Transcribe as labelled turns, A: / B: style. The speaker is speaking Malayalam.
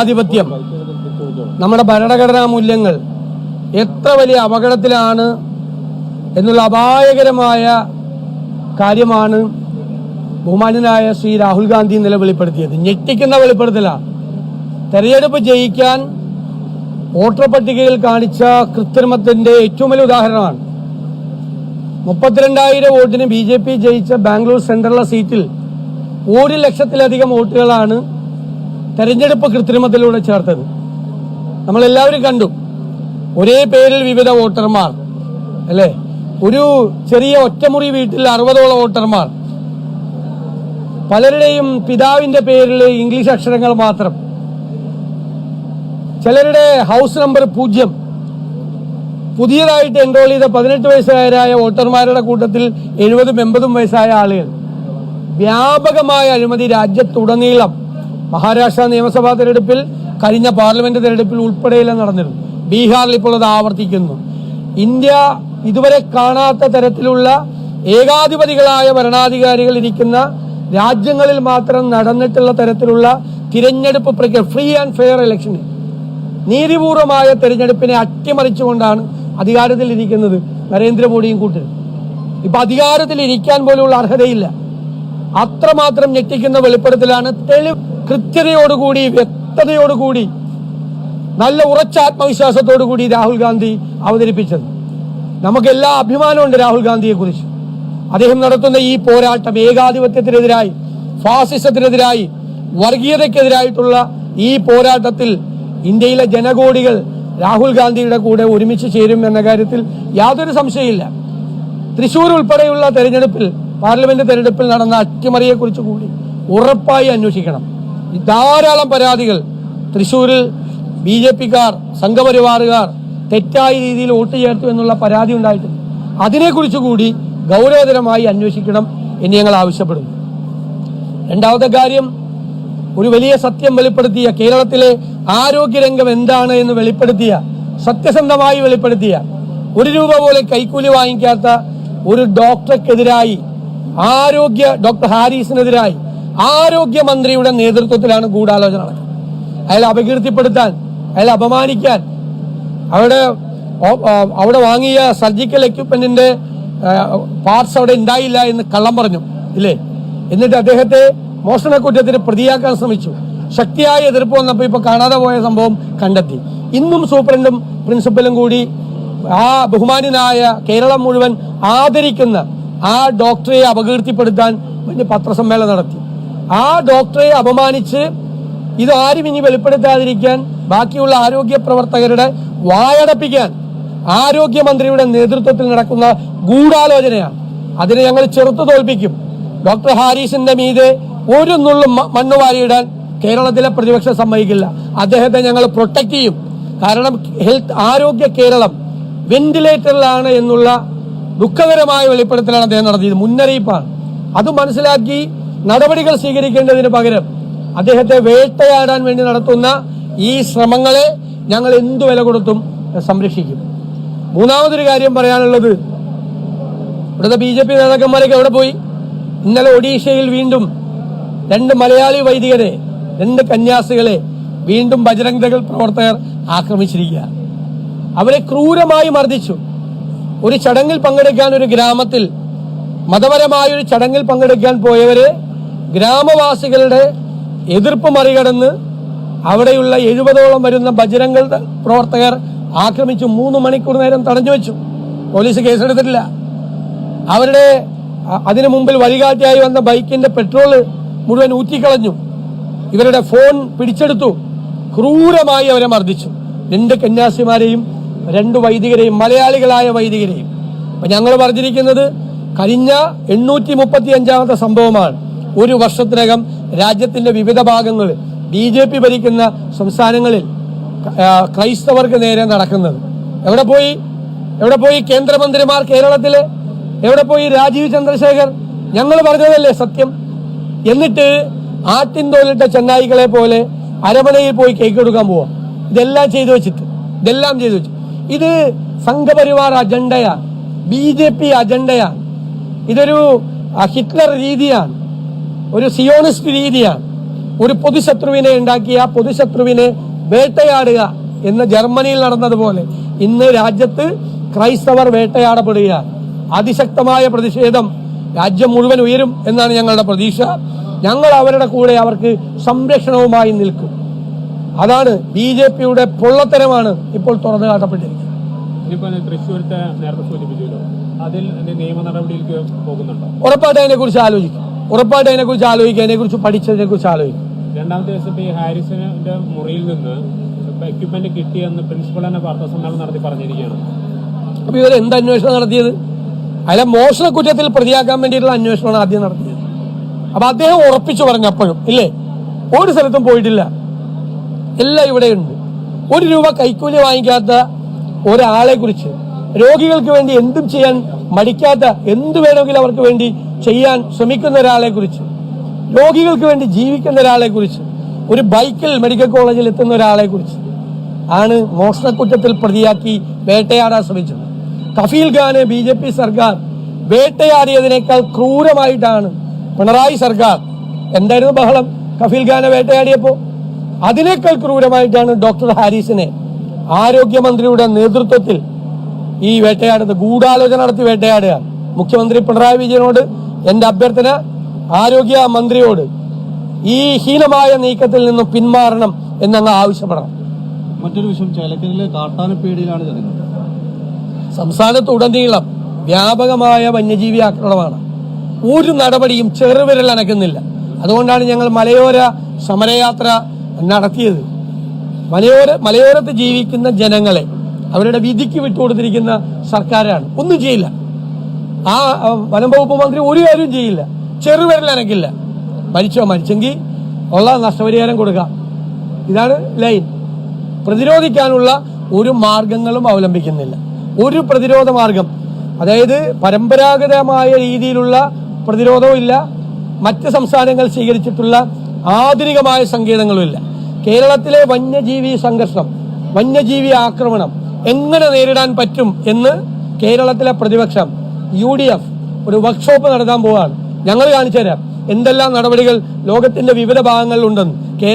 A: ആധിപത്യം, നമ്മുടെ ഭരണഘടനാ മൂല്യങ്ങൾ എത്ര വലിയ അപകടത്തിലാണ് എന്നുള്ള അപായകരമായ കാര്യമാണ് ബഹുമാന്യനായ ശ്രീ രാഹുൽ ഗാന്ധി ഇന്നലെ വെളിപ്പെടുത്തിയത്. ഞെട്ടിക്കുന്ന വെളിപ്പെടുത്തലാണ്. തെരഞ്ഞെടുപ്പ് ജയിക്കാൻ വോട്ടർ പട്ടികയിൽ കാണിച്ച കൃത്രിമത്തിന്റെ ഏറ്റവും വലിയ ഉദാഹരണമാണ്. 32,000 വോട്ടിന് BJP ജയിച്ച ബാംഗ്ലൂർ സെൻട്രലിലെ സീറ്റിൽ 1 ലക്ഷത്തിലധികം വോട്ടുകളാണ് തെരഞ്ഞെടുപ്പ് കൃത്രിമത്തിലൂടെ ചേർത്തത്. നമ്മളെല്ലാവരും കണ്ടു. ഒരേ പേരിൽ വിവിധ വോട്ടർമാർ, അല്ലേ? ഒരു ചെറിയ ഒറ്റമുറി വീട്ടിൽ 60ഓളം വോട്ടർമാർ, പലരുടെയും പിതാവിന്റെ പേരിൽ ഇംഗ്ലീഷ് അക്ഷരങ്ങൾ മാത്രം, ചിലരുടെ ഹൗസ് നമ്പർ 0, പുതിയതായിട്ട് എൻറോൾ ചെയ്ത 18 വയസ്സുകാരായ വോട്ടർമാരുടെ കൂട്ടത്തിൽ 70-80 വയസ്സായ ആളുകൾ. വ്യാപകമായ അഴിമതി രാജ്യത്തുടനീളം, മഹാരാഷ്ട്ര നിയമസഭാ തെരഞ്ഞെടുപ്പിൽ, കഴിഞ്ഞ പാർലമെന്റ് തെരഞ്ഞെടുപ്പിൽ ഉൾപ്പെടെയെല്ലാം നടന്നിരുന്നു. ബീഹാറിൽ ഇപ്പോൾ അത് ആവർത്തിക്കുന്നു. ഇന്ത്യ ഇതുവരെ കാണാത്ത തരത്തിലുള്ള ഏകാധിപതികളായ ഭരണാധികാരികൾ ഇരിക്കുന്ന രാജ്യങ്ങളിൽ മാത്രം നടന്നിട്ടുള്ള തരത്തിലുള്ള തിരഞ്ഞെടുപ്പ് പ്രക്രിയ, ഫ്രീ ആൻഡ് ഫെയർ ഇലക്ഷന്, നീതിപൂർവമായ തെരഞ്ഞെടുപ്പിനെ അട്ടിമറിച്ചുകൊണ്ടാണ് അധികാരത്തിൽ ഇരിക്കുന്നത് നരേന്ദ്രമോദിയും കൂട്ടരും. ഇപ്പൊ അധികാരത്തിൽ ഇരിക്കാൻ പോലുള്ള അർഹതയില്ല. അത്രമാത്രം ഞെട്ടിക്കുന്ന വെളിപ്പെടുത്തലാണ് തെളിവ് കൃത്യതയോടുകൂടി, വ്യക്തതയോടുകൂടി, നല്ല ഉറച്ച ആത്മവിശ്വാസത്തോടുകൂടി രാഹുൽ ഗാന്ധി അവതരിപ്പിച്ചത്. നമുക്കെല്ലാ അഭിമാനമുണ്ട് രാഹുൽ ഗാന്ധിയെ കുറിച്ച്. അദ്ദേഹം നടത്തുന്ന ഈ പോരാട്ടം, ഏകാധിപത്യത്തിനെതിരായി, ഫാസിസത്തിനെതിരായി, വർഗീയതയ്ക്കെതിരായിട്ടുള്ള ഈ പോരാട്ടത്തിൽ ഇന്ത്യയിലെ ജനകോടികൾ രാഹുൽ ഗാന്ധിയുടെ കൂടെ ഒരുമിച്ച് ചേരും എന്ന കാര്യത്തിൽ യാതൊരു സംശയമില്ല. തൃശൂർ ഉൾപ്പെടെയുള്ള തെരഞ്ഞെടുപ്പിൽ, പാർലമെന്റ് തെരഞ്ഞെടുപ്പിൽ നടന്ന അട്ടിമറിയെക്കുറിച്ച് കൂടി ഉറപ്പായി അന്വേഷിക്കണം. ധാരാളം പരാതികൾ തൃശൂരിൽ BJPക്കാർ, സംഘപരിവാറുകാർ തെറ്റായ രീതിയിൽ വോട്ട് ചേർത്തു എന്നുള്ള പരാതി ഉണ്ടായിട്ടുണ്ട്. അതിനെക്കുറിച്ച് കൂടി ഗൗരവതരമായി അന്വേഷിക്കണം എന്ന് ഞങ്ങൾ ആവശ്യപ്പെടുന്നു. രണ്ടാമത്തെ കാര്യം, ഒരു വലിയ സത്യം വെളിപ്പെടുത്തിയ, കേരളത്തിലെ ആരോഗ്യരംഗം എന്താണ് എന്ന് വെളിപ്പെടുത്തിയ, സത്യസന്ധമായി വെളിപ്പെടുത്തിയ, 1 രൂപ പോലെ കൈക്കൂലി വാങ്ങിക്കാത്ത ഒരു ഡോക്ടർക്കെതിരായി, ഡോക്ടർ ഹാരിസിനെതിരായി ആരോഗ്യമന്ത്രിയുടെ നേതൃത്വത്തിലാണ് ഗൂഢാലോചന നടക്കുന്നത്. അയാളെ അപകീർത്തിപ്പെടുത്താൻ, അയാളെ അപമാനിക്കാൻ, അവിടെ വാങ്ങിയ സർജിക്കൽ എക്യുപ്മെന്റിന്റെ പാർട്സ് അവിടെ ഉണ്ടായില്ല എന്ന് കള്ളം പറഞ്ഞു, ഇല്ലേ? എന്നിട്ട് അദ്ദേഹത്തെ മോഷണക്കുറ്റത്തിന് പ്രതിയാക്കാൻ ശ്രമിച്ചു. ശക്തിയായ എതിർപ്പ് വന്നപ്പോൾ ഇപ്പൊ കാണാതെ പോയ സംഭവം കണ്ടെത്തി. ഇന്നും സൂപ്രണ്ടും പ്രിൻസിപ്പലും കൂടി ആ ബഹുമാന്യനായ കേരളം മുഴുവൻ ആദരിക്കുന്ന ആ ഡോക്ടറെ അപകീർത്തിപ്പെടുത്താൻ വേണ്ടി പത്രസമ്മേളനം നടത്തി. ആ ഡോക്ടറെ അപമാനിച്ച് ഇത് ആരും ഇനി വെളിപ്പെടുത്താതിരിക്കാൻ, ബാക്കിയുള്ള ആരോഗ്യ പ്രവർത്തകരുടെ വായടപ്പിക്കാൻ ആരോഗ്യമന്ത്രിയുടെ നേതൃത്വത്തിൽ നടക്കുന്ന ഗൂഢാലോചനയാണ്. അതിനെ ഞങ്ങൾ ചെറുത്തു തോൽപ്പിക്കും. ഡോക്ടർ ഹാരിസിന്റെ മീതെ ഒരു നുള്ളും മണ്ണ് വാരിയിടാൻ കേരളത്തിലെ പ്രതിപക്ഷം സമ്മതിക്കില്ല. അദ്ദേഹത്തെ ഞങ്ങൾ പ്രൊട്ടക്ട് ചെയ്യും. കാരണം ആരോഗ്യ കേരളം വെന്റിലേറ്ററിലാണ് എന്നുള്ള ദുഃഖകരമായ വെളിപ്പെടുത്തലാണ് അദ്ദേഹം നടത്തിയത്. മുന്നറിയിപ്പാണ്. അത് മനസ്സിലാക്കി നടപടികൾ സ്വീകരിക്കേണ്ടതിന് പകരം അദ്ദേഹത്തെ വേട്ടയാടാൻ വേണ്ടി നടത്തുന്ന ഈ ശ്രമങ്ങളെ ഞങ്ങൾ എന്തു വില കൊടുത്തും സംരക്ഷിക്കും. മൂന്നാമതൊരു കാര്യം പറയാനുള്ളത്, ഇവിടുത്തെ BJP നേതാക്കന്മാരൊക്കെ എവിടെ പോയി? ഇന്നലെ ഒഡീഷയിൽ വീണ്ടും 2 മലയാളി വൈദികരെ, 2 കന്യാസികളെ വീണ്ടും ബജറംഗ് ദൾ പ്രവർത്തകർ ആക്രമിച്ചിരിക്കുക. അവരെ ക്രൂരമായി മർദ്ദിച്ചു. ഒരു ചടങ്ങിൽ പങ്കെടുക്കാൻ, ഒരു ഗ്രാമത്തിൽ മതപരമായൊരു ചടങ്ങിൽ പങ്കെടുക്കാൻ പോയവരെ ഗ്രാമവാസികളുടെ എതിർപ്പ് മറികടന്ന് അവിടെയുള്ള 70ഓളം വരുന്ന ബജറംഗ് ദൾ പ്രവർത്തകർ ആക്രമിച്ചു. 3 മണിക്കൂർ നേരം തടഞ്ഞു വെച്ചു. പോലീസ് കേസെടുത്തിട്ടില്ല. അവരുടെ അതിനു മുമ്പിൽ വഴികാട്ടിയായി വന്ന ബൈക്കിന്റെ പെട്രോൾ മുഴുവൻ ഊറ്റിക്കളഞ്ഞു. ഇവരുടെ ഫോൺ പിടിച്ചെടുത്തു. ക്രൂരമായി അവരെ മർദ്ദിച്ചു. 2 കന്യാസിമാരെയും 2 വൈദികരെയും, മലയാളികളായ വൈദികരെയും. അപ്പൊ ഞങ്ങൾ പറഞ്ഞിരിക്കുന്നത്, കഴിഞ്ഞ 835ാമത്തെ സംഭവമാണ്. 1 വർഷത്തിനകം രാജ്യത്തിന്റെ വിവിധ ഭാഗങ്ങളിൽ, BJP ഭരിക്കുന്ന സംസ്ഥാനങ്ങളിൽ ക്രൈസ്തവർക്ക് നേരെ നടക്കുന്നത്. എവിടെ പോയി കേന്ദ്രമന്ത്രിമാർ കേരളത്തില്? എവിടെ പോയി രാജീവ് ചന്ദ്രശേഖർ? ഞങ്ങൾ പറഞ്ഞതല്ലേ സത്യം? എന്നിട്ട് ആട്ടിൻതോലിട്ട ചെന്നായികളെ പോലെ അരമനയിൽ പോയി കേക്ക് കൊടുക്കാൻ പോവാ. ഇതെല്ലാം ചെയ്തു വെച്ചിട്ട് ഇത് സംഘപരിവാർ അജണ്ടയാണ്, BJP അജണ്ടയാണ്. ഇതൊരു ഹിറ്റ്ലർ രീതിയാണ്, ഒരു സിയോണിസ്റ്റ് രീതിയാണ്. ഒരു പൊതുശത്രുവിനെ ഉണ്ടാക്കിയ പൊതുശത്രുവിനെ വേട്ടയാടുക എന്ന് ജർമ്മനിയിൽ നടന്നതുപോലെ ഇന്ന് രാജ്യത്ത് ക്രൈസ്തവർ വേട്ടയാടപ്പെടുക. അതിശക്തമായ പ്രതിഷേധം രാജ്യം മുഴുവൻ ഉയരും എന്നാണ് ഞങ്ങളുടെ പ്രതീക്ഷ. ഞങ്ങൾ അവരുടെ കൂടെ അവർക്ക് സംരക്ഷണവുമായി നിൽക്കും. അതാണ് BJPയുടെ പൊള്ളത്തരമാണ് ഇപ്പോൾ തുറന്നു കാട്ടപ്പെട്ടിരിക്കുന്നത്.
B: തൃശ്ശൂരത്തെ നേരത്തെ സൂചിപ്പിച്ചല്ലോ, അതിൽ നിയമ നടപടിയിലേക്ക് പോകുന്നുണ്ടോ?
A: ഉറപ്പായിട്ട് അതിനെക്കുറിച്ച് ആലോചിക്കും. അതിനെക്കുറിച്ച് പഠിച്ചതിനെക്കുറിച്ച് ആലോചിക്കും.
B: രണ്ടാമത്തെ ദിവസം ഈ ഹാരിസന്റെ മുറിയിൽ നിന്ന് എക്യുപ്മെന്റ് കിട്ടിയെന്ന് പ്രിൻസിപ്പൽ തന്നെ വാർത്താസമ്മേളനം നടത്തി പറഞ്ഞിരിക്കുകയാണ്.
A: അപ്പൊ ഇവർ എന്ത് അന്വേഷണം നടത്തിയത്? അയാളെ മോഷണ കുറ്റത്തിൽ പ്രതിയാക്കാൻ വേണ്ടിയിട്ടുള്ള അന്വേഷണമാണ് ആദ്യം നടത്തിയത്. അപ്പൊ അദ്ദേഹം ഉറപ്പിച്ചു പറഞ്ഞപ്പോഴും ഇല്ലേ, ഒരു സ്ഥലത്തും പോയിട്ടില്ല, എല്ലാം ഇവിടെയുണ്ട്. 1 രൂപ കൈക്കൂലി വാങ്ങിക്കാത്ത ഒരാളെ കുറിച്ച്, രോഗികൾക്ക് വേണ്ടി എന്തും ചെയ്യാൻ മടിക്കാത്ത, എന്ത് വേണമെങ്കിലും അവർക്ക് വേണ്ടി ചെയ്യാൻ ശ്രമിക്കുന്ന ഒരാളെ കുറിച്ച്, രോഗികൾക്ക് വേണ്ടി ജീവിക്കുന്ന ഒരാളെ കുറിച്ച്, ഒരു ബൈക്കിൽ മെഡിക്കൽ കോളേജിൽ എത്തുന്ന ഒരാളെ കുറിച്ച് ആണ് മോഷണക്കുറ്റത്തിൽ പ്രതിയാക്കി വേട്ടയാടാൻ ശ്രമിച്ചത്. കഫീൽ ഖാനെ BJP സർക്കാർ വേട്ടയാടിയതിനേക്കാൾ ക്രൂരമായിട്ടാണ് പിണറായി സർക്കാർ. എന്തായിരുന്നു ബഹളം കഫീൽ ഖാനെ വേട്ടയാടിയപ്പോ? അതിനേക്കാൾ ക്രൂരമായിട്ടാണ് ഡോക്ടർ ഹാരിസിനെ ആരോഗ്യമന്ത്രിയുടെ നേതൃത്വത്തിൽ ഈ വേട്ടയാടുന്നത്. ഗൂഢാലോചന നടത്തി വേട്ടയാടുക. മുഖ്യമന്ത്രി പിണറായി വിജയനോട് എന്റെ അഭ്യർത്ഥന, ആരോഗ്യ മന്ത്രിയോട് ഈ ഹീനമായ നീക്കത്തിൽ നിന്നും പിന്മാറണം എന്നങ്ങ് ആവശ്യപ്പെടണം.
C: മറ്റൊരു വിഷയം, ചേലക്കരയിലെ കാട്ടാനപ്പേടിയിലാണ് ജനങ്ങൾ.
A: സംസ്ഥാനത്തുടനീളം വ്യാപകമായ വന്യജീവി ആക്രമണമാണ്. ഒരു നടപടിയും ചെറുവിരൽ അനക്കുന്നില്ല. അതുകൊണ്ടാണ് ഞങ്ങൾ മലയോര സമരയാത്ര നടത്തിയത്. മലയോരത്ത് ജീവിക്കുന്ന ജനങ്ങളെ അവരുടെ വിധിക്ക് വിട്ടുകൊടുത്തിരിക്കുന്ന സർക്കാരാണ്. ഒന്നും ചെയ്യില്ല. ആ വനം വകുപ്പ് മന്ത്രി ഒരു കാര്യവും ചെയ്യില്ല, ചെറുവിരൽ അനക്കില്ല. മരിച്ചെങ്കിൽ ഉള്ള നഷ്ടപരിഹാരം കൊടുക്കാം. ഇതാണ് ലൈൻ. പ്രതിരോധിക്കാനുള്ള ഒരു മാർഗങ്ങളും അവലംബിക്കുന്നില്ല. ഒരു പ്രതിരോധ മാർഗം, അതായത് പരമ്പരാഗതമായ രീതിയിലുള്ള പ്രതിരോധവും ഇല്ല, മറ്റ് സംസ്ഥാനങ്ങൾ സ്വീകരിച്ചിട്ടുള്ള ആധുനികമായ സങ്കേതങ്ങളും ഇല്ല. കേരളത്തിലെ വന്യജീവി സംഘർഷം, വന്യജീവി ആക്രമണം എങ്ങനെ നേരിടാൻ പറ്റും എന്ന് കേരളത്തിലെ പ്രതിപക്ഷം UDF ഒരു വർക്ക്ഷോപ്പ് നടത്താൻ പോവുകയാണ്. ഞങ്ങൾ കാണിച്ചു തരാം എന്തെല്ലാം നടപടികൾ ലോകത്തിന്റെ വിവിധ ഭാഗങ്ങളിലുണ്ടെന്ന്.